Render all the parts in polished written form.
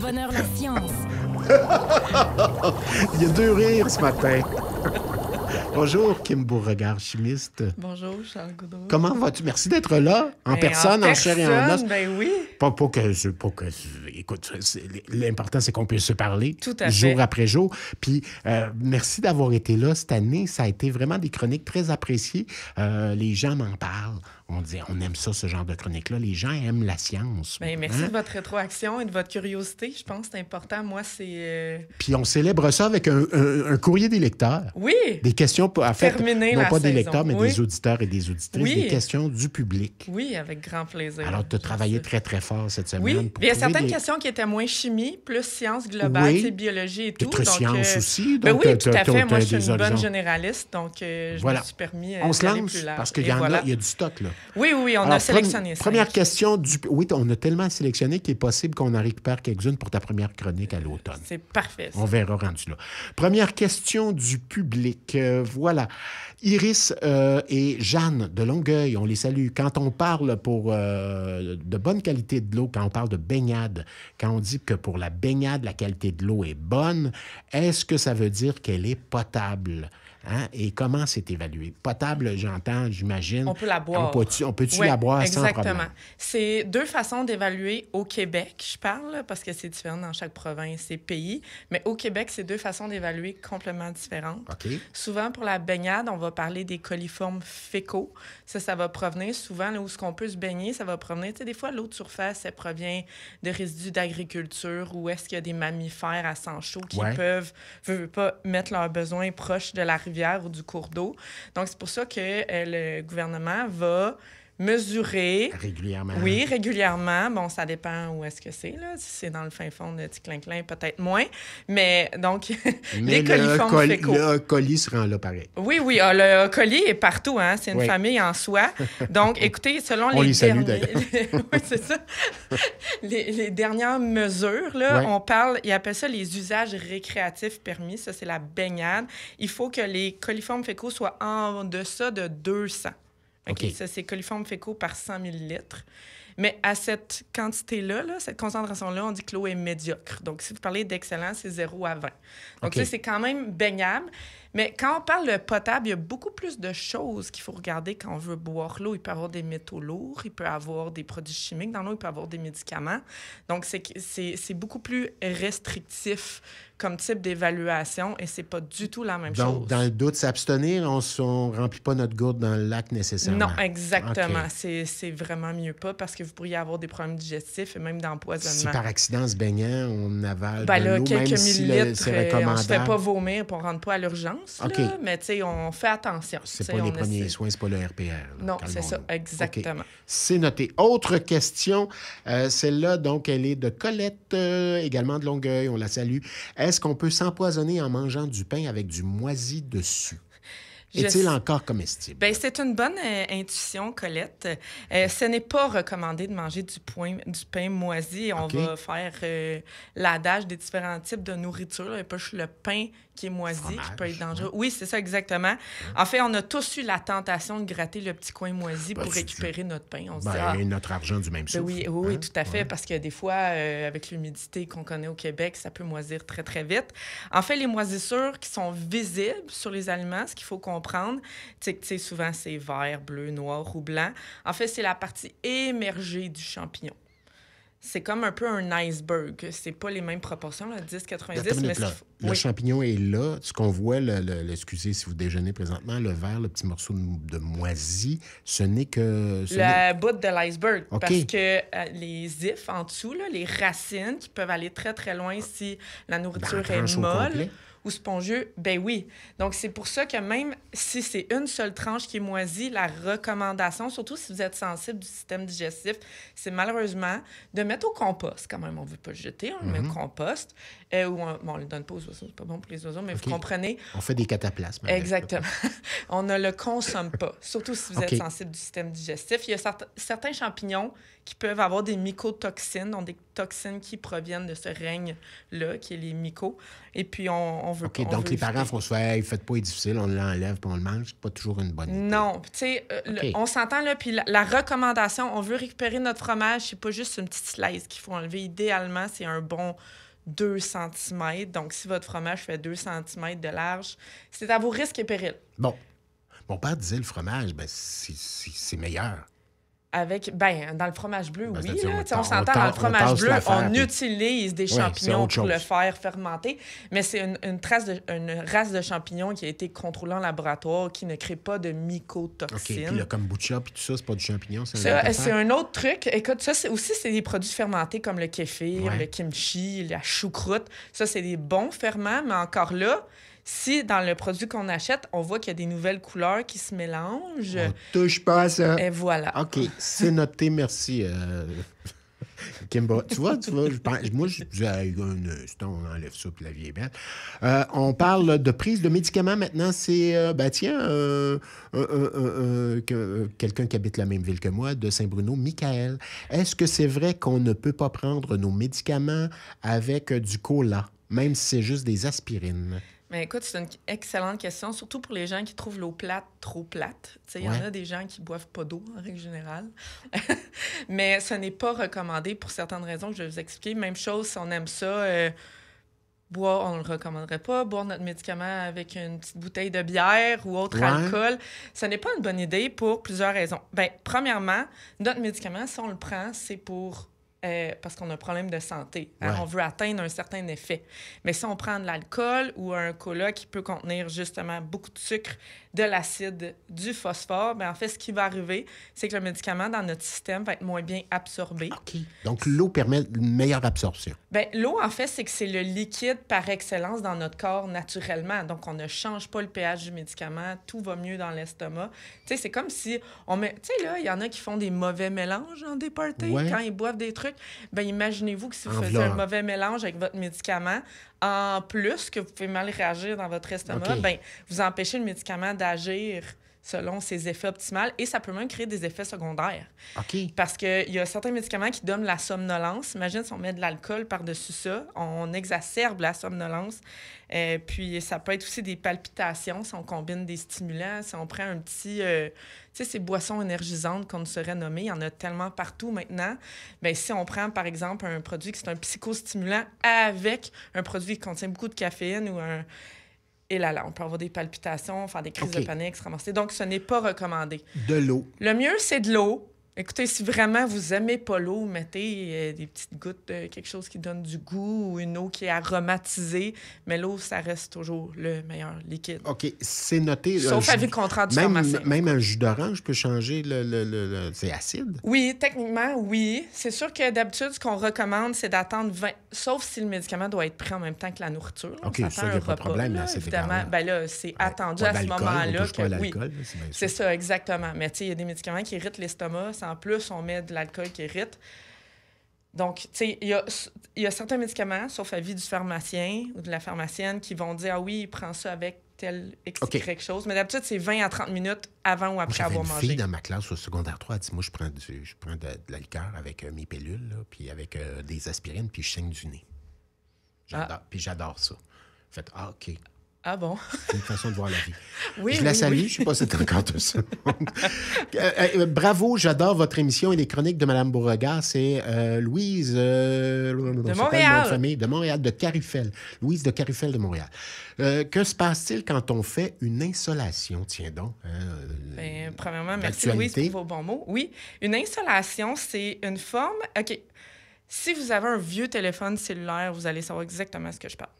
bonheur, la science. Il y a 2 rires ce matin. Bonjour, Kim Beauregard, chimiste. Bonjour, Charles Goudreau. Comment vas-tu? Merci d'être là, en personne, en chair et en os. Ben oui. Pas que écoute, l'important, c'est qu'on puisse se parler Tout à fait. jour après jour. Puis, merci d'avoir été là cette année. Ça a été vraiment des chroniques très appréciées. Les gens m'en parlent. On aime ça, ce genre de chronique-là. Les gens aiment la science. Ben, merci de votre rétroaction et de votre curiosité. Je pense que c'est important. Moi, c'est... Puis, on célèbre ça avec un courrier des lecteurs. Oui! Des questions, en fait, Terminer non la pas des saison. lecteurs, mais Oui. des auditeurs et des auditrices. Oui. Des questions du public. Oui, avec grand plaisir. Alors, tu as travaillé très, très fort cette semaine. Oui, pour il y a trouver certaines des... questions qui étaient moins chimie, plus sciences globales, Oui. tu sais, biologie et tout. Peut-être sciences aussi. Ben Donc, oui, tout à fait. Moi, je suis des une bonne horizons. généraliste, donc je Voilà. me suis permis On se d'aller lance plus large. parce qu'il Et y en voilà. a, il y a du stock, là. Oui, on Alors, a sélectionné ça. Première question du... Oui, on a tellement sélectionné qu'il est possible qu'on en récupère quelques-unes pour ta première chronique à l'automne. C'est parfait, ça. On verra rendu là. Première question du public. Voilà. Iris et Jeanne de Longueuil, on les salue. Quand on parle pour de bonne qualité de l'eau, quand on parle de baignade, quand on dit que pour la baignade, la qualité de l'eau est bonne, est-ce que ça veut dire qu'elle est potable? Hein? Et comment c'est évalué? Potable, j'entends, j'imagine. On peut la boire. On peut-tu Ouais, la boire sans exactement. problème? C'est 2 façons d'évaluer au Québec, je parle, parce que c'est différent dans chaque province et pays. Mais au Québec, c'est 2 façons d'évaluer complètement différentes. OK. Souvent, pour la baignade, on va parler des coliformes fécaux. Ça va provenir souvent, là où ce qu'on peut se baigner, ça va provenir... Tu sais, des fois, l'eau de surface, elle provient de résidus d'agriculture ou est-ce qu'il y a des mammifères à sang chaud qui peuvent, veulent pas, mettre leurs besoins proches de la rivière ou du cours d'eau. Donc, c'est pour ça que le gouvernement va mesurer... Régulièrement. Oui, régulièrement. Bon, ça dépend où est-ce que c'est, là. Si c'est dans le fin fond de Ticlinclin, peut-être moins. Mais, donc, Mais les coliformes fécaux. le colis se rend là pareil. Oui, le colis est partout, hein. C'est une famille en soi. Donc, écoutez, selon On les salue, oui, c'est ça. Les dernières mesures, là, on parle, ils appellent ça les usages récréatifs permis. Ça, c'est la baignade. Il faut que les coliformes fécaux soient en deçà de 200. OK. Ça, c'est coliformes fécaux par 100 millilitres. Mais à cette quantité-là, cette concentration-là, on dit que l'eau est médiocre. Donc, si vous parlez d'excellent, c'est 0 à 20. Donc, ça, c'est quand même baignable. Mais quand on parle de potable, il y a beaucoup plus de choses qu'il faut regarder quand on veut boire l'eau. Il peut y avoir des métaux lourds, il peut y avoir des produits chimiques dans l'eau, il peut y avoir des médicaments. Donc, c'est beaucoup plus restrictif comme type d'évaluation et c'est pas du tout la même chose. Donc, dans le doute, s'abstenir, on ne remplit pas notre gourde dans le lac nécessairement. Non, exactement. Okay. C'est vraiment mieux pas parce que vous pourriez avoir des problèmes digestifs et même d'empoisonnement. Si par accident, se baignant, on avale de là, l'eau, quelques même si millilitres, c'est recommandable. on ne se fait pas vomir et on ne rentre pas à l'urgence. Okay. Là, mais tu sais, on fait attention. C'est pas les premiers soins, c'est pas le RPR. Là, non, c'est ça, exactement. Okay. C'est noté. Autre question, celle-là, donc, elle est de Colette, également de Longueuil, on la salue. Est-ce qu'on peut s'empoisonner en mangeant du pain avec du moisi dessus? Est-il encore comestible? Bien, c'est une bonne intuition, Colette. Ce n'est pas recommandé de manger du pain moisi. On va faire l'adage des différents types de nourriture. Il y a pas juste le pain qui est moisi, qui peut être dangereux. Oui, c'est ça, exactement. En fait, on a tous eu la tentation de gratter le petit coin moisi pour récupérer notre pain. On se dit, notre argent du même souffle. Oui, tout à fait, parce que des fois, avec l'humidité qu'on connaît au Québec, ça peut moisir très, très vite. En fait, les moisissures qui sont visibles sur les aliments, ce qu'il faut comprendre, tu sais, souvent, c'est vert, bleu, noir ou blanc. En fait, c'est la partie émergée du champignon. C'est comme un peu un iceberg. C'est pas les mêmes proportions, là, 10-90, mais le champignon est là. Ce qu'on voit, excusez si vous déjeunez présentement, le vert, le petit morceau de moisi, ce n'est que... Le bout de l'iceberg. Okay. Parce que les ifs en dessous, là, les racines qui peuvent aller très, très loin si la nourriture est molle ou spongieux, ben oui. Donc, c'est pour ça que même si c'est une seule tranche qui est moisie, la recommandation, surtout si vous êtes sensible du système digestif, c'est malheureusement de mettre au compost. Quand même, on ne veut pas le jeter, on le met au compost. Ou on ne le donne pas aux oiseaux, c'est pas bon pour les oiseaux, mais vous comprenez. On fait des cataplasmes. Exactement. On ne le consomme pas, surtout si vous êtes sensible du système digestif. Il y a certains champignons qui peuvent avoir des mycotoxines, donc des toxines qui proviennent de ce règne-là, qui est les mycos. Et puis, on on veut OK, pas. donc les parents font ça, hey, faites pas difficile, on l'enlève puis on le mange. C'est pas toujours une bonne idée. Non, tu sais, on s'entend là, puis la recommandation, on veut récupérer notre fromage, c'est pas juste une petite slice qu'il faut enlever. Idéalement, c'est un bon 2 cm. Donc, si votre fromage fait 2 cm de large, c'est à vos risques et périls. Bon. Mon père disait le fromage, ben c'est meilleur. Dans le fromage bleu, oui. On s'entend, dans le fromage bleu, on utilise des champignons pour le faire fermenter, mais c'est une race de champignons qui a été contrôlée en laboratoire, qui ne crée pas de mycotoxines. OK, puis le kombucha, puis tout ça, c'est pas du champignon, c'est un autre truc. Écoute, ça, c'est des produits fermentés comme le kéfir, le kimchi, la choucroute. Ça, c'est des bons ferments, mais encore là, si dans le produit qu'on achète, on voit qu'il y a des nouvelles couleurs qui se mélangent... On touche pas à ça. Et voilà. OK, c'est noté, merci. Kimba. Tu vois, moi, je disais, un instant, on enlève ça, puis la vie est belle. On parle de prise de médicaments maintenant. C'est, quelqu'un qui habite la même ville que moi, de Saint-Bruno, Michael. Est-ce que c'est vrai qu'on ne peut pas prendre nos médicaments avec du cola, même si c'est juste des aspirines? Mais écoute, c'est une excellente question, surtout pour les gens qui trouvent l'eau plate trop plate. Il y en a des gens qui boivent pas d'eau, en règle générale. Mais ce n'est pas recommandé pour certaines raisons que je vais vous expliquer. Même chose, si on aime ça, boire, on ne le recommanderait pas. Boire notre médicament avec une petite bouteille de bière ou autre alcool, ce n'est pas une bonne idée pour plusieurs raisons. Bien, premièrement, notre médicament, si on le prend, c'est pour... parce qu'on a un problème de santé. On veut atteindre un certain effet. Mais si on prend de l'alcool ou un cola qui peut contenir justement beaucoup de sucre, de l'acide, du phosphore, bien, en fait, ce qui va arriver, c'est que le médicament dans notre système va être moins bien absorbé. OK. Donc, l'eau permet une meilleure absorption. Bien, l'eau, en fait, c'est que c'est le liquide par excellence dans notre corps naturellement. Donc, on ne change pas le pH du médicament. Tout va mieux dans l'estomac. Tu sais, c'est comme si on met... Tu sais, là, il y en a qui font des mauvais mélanges dans des parties quand ils boivent des trucs. Bien, imaginez-vous que si vous faisiez un mauvais mélange avec votre médicament, en plus que vous pouvez mal réagir dans votre estomac, bien, vous empêchez le médicament d'agir selon ses effets optimaux et ça peut même créer des effets secondaires. OK. Parce qu'il y a certains médicaments qui donnent la somnolence. Imagine si on met de l'alcool par-dessus ça, on exacerbe la somnolence. Puis ça peut être aussi des palpitations si on combine des stimulants, si on prend un petit... tu sais, ces boissons énergisantes qu'on saurait nommer, il y en a tellement partout maintenant. Bien, si on prend, par exemple, un produit qui est un psychostimulant avec un produit qui contient beaucoup de caféine ou un... Et là, on peut avoir des palpitations, faire des crises de panique, se ramasser. Donc, ce n'est pas recommandé. De l'eau. Le mieux, c'est de l'eau. Écoutez, si vraiment vous aimez pas l'eau, mettez des petites gouttes de quelque chose qui donne du goût ou une eau qui est aromatisée. Mais l'eau, ça reste toujours le meilleur liquide. OK, c'est noté. Sauf avis contraire du pharmacien. Même un jus d'orange peut changer c'est acide? Oui, techniquement, oui. C'est sûr que d'habitude, ce qu'on recommande, c'est d'attendre 20... Sauf si le médicament doit être pris en même temps que la nourriture. OK, ça, il n'y a pas de problème dans cet évidemment. Bien là, c'est attendu à ce moment-là. Oui, c'est ça, exactement. Mais tu sais, il y a des médicaments qui irritent l'estomac. En plus, on met de l'alcool qui irrite. Donc, tu sais, il y a certains médicaments, sauf avis du pharmacien ou de la pharmacienne, qui vont dire « Ah oui, il prend ça avec tel quelque chose. » Mais d'habitude, c'est 20 à 30 minutes avant ou après avoir mangé. J'avais une fille dans ma classe au secondaire 3, elle dit « Moi, je prends de la liqueur avec mes pilules, là, puis avec des aspirines, puis je saigne du nez. » Puis j'adore ça. Fait « Ah, OK. » Ah bon? C'est une façon de voir la vie. Oui, je la salue, je ne sais pas si c'est encore tout ça. Bravo, j'adore votre émission et les chroniques de Mme Beauregard. C'est Louise... de Montréal. De Montréal, de Carufel. Louise de Carufel de Montréal. Que se passe-t-il quand on fait une insolation? Tiens donc. Premièrement, merci Louise pour vos bons mots. Oui, une insolation, c'est une forme... OK. Si vous avez un vieux téléphone cellulaire, vous allez savoir exactement ce que je parle.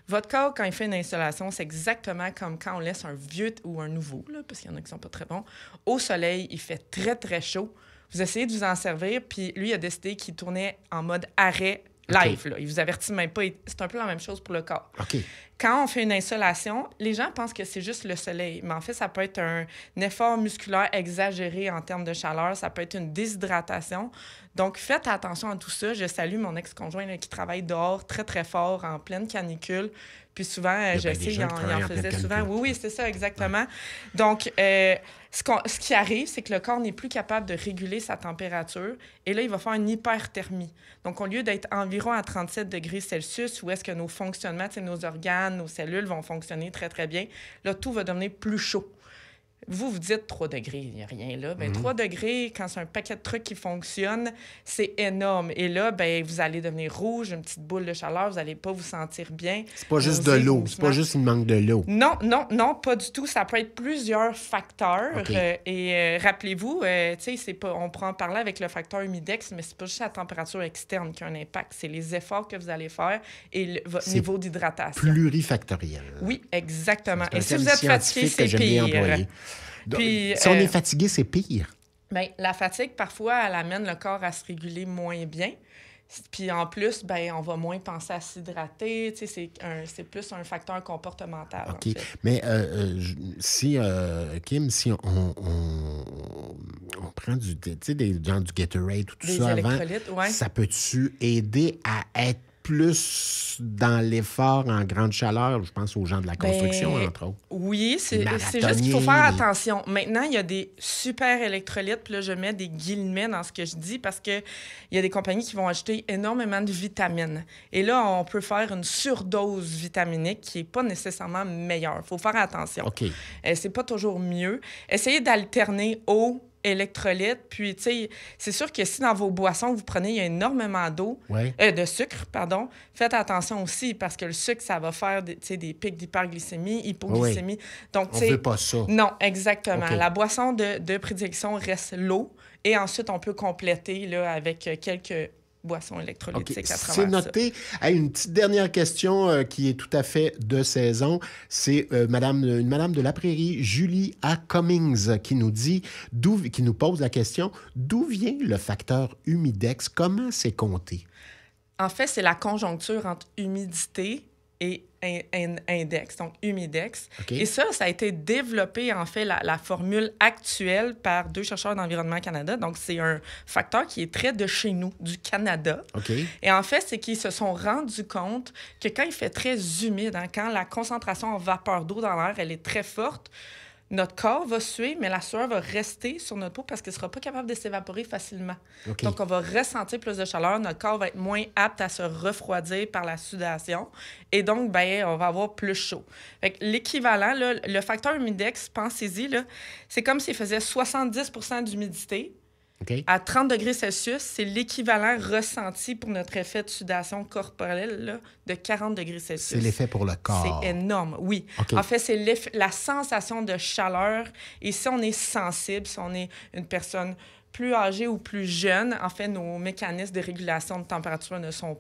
Votre corps, quand il fait une installation, c'est exactement comme quand on laisse un vieux ou un nouveau, là, parce qu'il y en a qui ne sont pas très bons, au soleil, il fait très, très chaud. Vous essayez de vous en servir, puis lui, il a décidé qu'il tournait en mode arrêt live. Là. Il vous avertit même pas. C'est un peu la même chose pour le corps. Okay. Quand on fait une insolation, les gens pensent que c'est juste le soleil. Mais en fait, ça peut être un effort musculaire exagéré en termes de chaleur. Ça peut être une déshydratation. Donc, faites attention à tout ça. Je salue mon ex-conjoint là, qui travaille dehors très, très fort en pleine canicule. Puis souvent, je sais, il en faisait souvent. Oui, c'est ça, exactement. Ouais. Donc, ce qui arrive, c'est que le corps n'est plus capable de réguler sa température. Et là, il va faire une hyperthermie. Donc, au lieu d'être environ à 37 degrés Celsius, où est-ce que nos fonctionnements, nos organes, nos cellules vont fonctionner très, très bien, là, tout va devenir plus chaud. Vous dites 3 degrés, il n'y a rien là. Bien, 3 degrés, quand c'est un paquet de trucs qui fonctionnent, c'est énorme. Et là, bien, vous allez devenir rouge, une petite boule de chaleur, vous n'allez pas vous sentir bien. C'est pas juste de l'eau, c'est pas juste une manque de l'eau. Non, pas du tout. Ça peut être plusieurs facteurs. Okay. Rappelez-vous, on pourra en parler avec le facteur humidex, mais c'est pas juste la température externe qui a un impact. C'est les efforts que vous allez faire et votre niveau d'hydratation. Plurifactoriel. Oui, exactement. Et si vous êtes fatigué, c'est pire. Puis, si on est fatigué, c'est pire. Bien, la fatigue, parfois, elle amène le corps à se réguler moins bien. Puis en plus, bien, on va moins penser à s'hydrater. Tu sais, c'est plus un facteur comportemental. OK. En fait. Mais Kim, si on prend du Gatorade ou tout ça avant, ça peut-tu aider à être plus dans l'effort en grande chaleur? Je pense aux gens de la construction, entre autres. Oui, c'est juste qu'il faut faire attention. Maintenant, il y a des super électrolytes, puis là, je mets des guillemets dans ce que je dis parce qu'il y a des compagnies qui vont ajouter énormément de vitamines. Et là, on peut faire une surdose vitaminique qui n'est pas nécessairement meilleure. Il faut faire attention. OK. C'est pas toujours mieux. Essayez d'alterner eau, électrolytes. Puis, tu sais, c'est sûr que si dans vos boissons que vous prenez, il y a énormément de sucre, pardon, faites attention aussi parce que le sucre, ça va faire des pics d'hyperglycémie, hypoglycémie. Donc, on ne veut pas ça. Non, exactement. Okay. La boisson de prédilection reste l'eau et ensuite, on peut compléter là, avec quelques boissons électrolytiques à travers c'est noté. Une petite dernière question qui est tout à fait de saison. C'est une madame de la Prairie, Julie A. Cummings, qui nous pose la question, d'où vient le facteur humidex? Comment c'est compté? En fait, c'est la conjoncture entre humidité et index, donc humidex. Okay. Et ça a été développé, en fait, la formule actuelle par 2 chercheurs d'Environnement Canada. Donc, c'est un facteur qui est très de chez nous, du Canada. Okay. Et en fait, c'est qu'ils se sont rendus compte que quand il fait très humide, quand la concentration en vapeur d'eau dans l'air, elle est très forte, notre corps va suer, mais la sueur va rester sur notre peau parce qu'elle ne sera pas capable de s'évaporer facilement. Okay. Donc, on va ressentir plus de chaleur. Notre corps va être moins apte à se refroidir par la sudation. Et donc, bien, on va avoir plus chaud. Fait que l'équivalent, là, le facteur humidex, pensez-y, là, c'est comme s'il faisait 70 % d'humidité. Okay. À 30 degrés Celsius, c'est l'équivalent ressenti pour notre effet de sudation corporelle là, de 40 degrés Celsius. C'est l'effet pour le corps. C'est énorme, oui. Okay. En fait, c'est la sensation de chaleur. Et si on est sensible, si on est une personne plus âgée ou plus jeune, en fait, nos mécanismes de régulation de température ne sont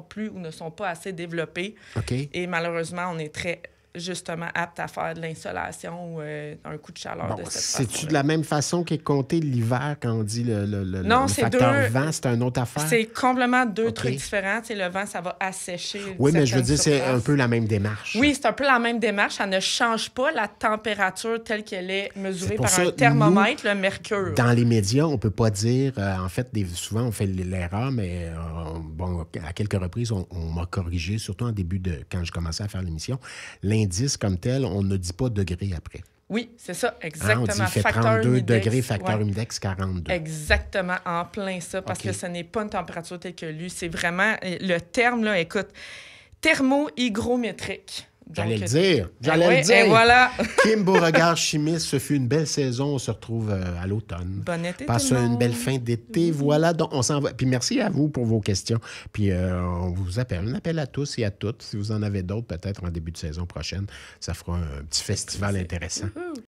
plus ou ne sont pas assez développés. Okay. Et malheureusement, on est très justement apte à faire de l'insolation ou un coup de chaleur de cette façon. C'est-tu de la même façon qu'est compté l'hiver quand on dit le facteur vent, c'est une autre affaire? C'est complètement 2 trucs différents. T'sais, le vent, ça va assécher. Oui, mais je veux dire, c'est un peu la même démarche. Oui, c'est un peu la même démarche. Ça ne change pas la température telle qu'elle est mesurée par un thermomètre, le mercure. Dans les médias, on ne peut pas dire... en fait, souvent, on fait l'erreur, mais à quelques reprises, on m'a corrigé, surtout en début quand je commençais à faire l'émission. L'indice comme tel, on ne dit pas degré après. Oui, c'est ça, exactement. On dit fait 32 degrés, facteur humidex 42. Exactement, en plein ça, parce que ce n'est pas une température telle que lui. C'est vraiment, le terme, là, écoute, thermo-hygrométrique. J'allais le dire. Et voilà. Kim Beauregard, chimiste, ce fut une belle saison. On se retrouve à l'automne. Bon été, Passez une belle fin d'été. Voilà, donc on s'en va. Puis merci à vous pour vos questions. Puis on vous appelle. Un appel à tous et à toutes. Si vous en avez d'autres, peut-être en début de saison prochaine, ça fera un petit festival intéressant.